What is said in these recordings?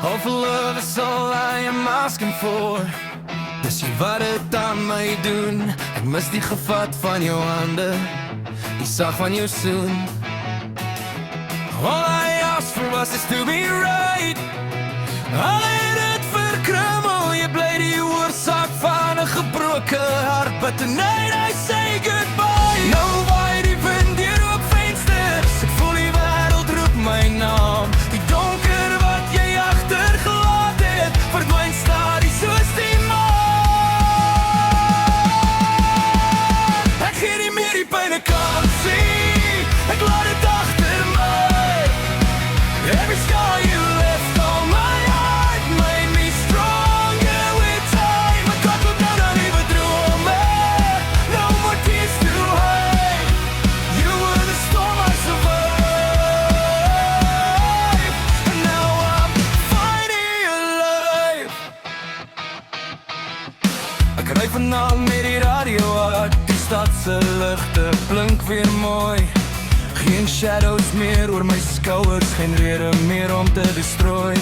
Half love is all I am asking for. Dis jy wat het aan my doen. Ek mis die gevat van jou hande, die sag van jou soen. All I asked for was this to be right. Al het het verkrummel, jy bly die oorsaak van 'n gebroke hart. But tonight I say goodbye. Nou waai die wind deur op vensters, ek voel die wêreld roep my naam. Die donker wat jy agtergelaat het, verdwyn stadig soos die maan. Ek gee nie meer die pyn 'n kansie, ek laat dit agter my. Every scar you left on my heart made me stronger with time. Ek kan tot nou dan nie bedrome, no more tears to hide. You were the storm I survived, and now I'm finally alive. Ek ry vanaand met die radio uit, die stad se ligte blink weer mooi. Geen shadows meer oor my skouers, geen rede meer om te destroy.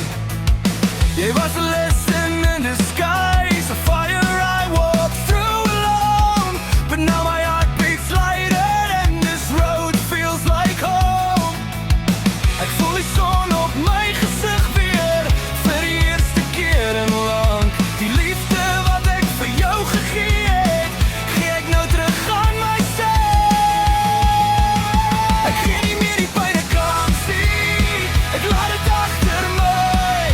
Jy was a lesson in disguise, a fire I walked through alone. But now my heart beats lighter and this road feels like home. Ek voel die son op my gesig weer, vir die eerste keer in lang. Die liefde wat ek vir jou gegee het, gee ek nou terug aan myself. Ek gee nie meer die pyn 'n kansie, ek laat dit agter my.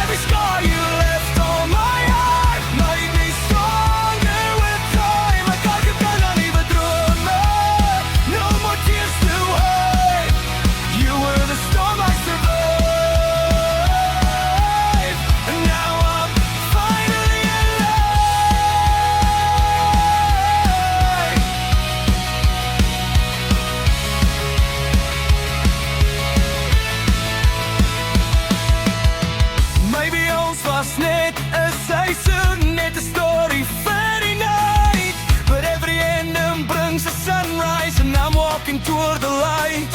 Every scar you left on my heart made me stronger with time. Ek kan dan nie bedrome, no more tears to hide. You were the storm I survived, and now I'm finally alive. Maybe ons was net 'n seisoen, net 'n story vir die night. But every ending brings a sunrise and I'm walking toward the light.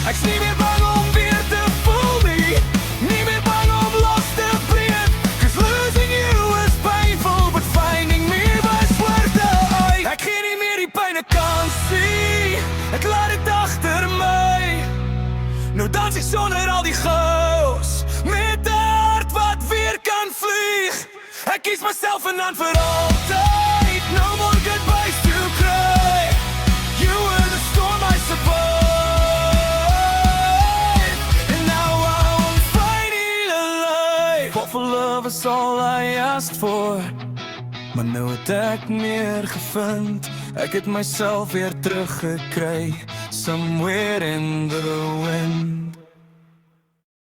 Ek's nie meer bang om weer te voel nie, nie meer bang om los te breek. 'Cause losing you was painful, but finding me was worth the hype. Ek gee nie meer die pyn 'n kansie, ek laat dit agter my. Nou dans ek sonder al die chaos, met 'n hart wat weer kan vlieg. Ek kies myself en dan vir altyd, no more goodbyes to cry. You were the storm I survived, and now I'm finally alive. What for love is all I asked for, maar nou het ek meer gevind. Ek het myself weer teruggekry, somewhere in the wind.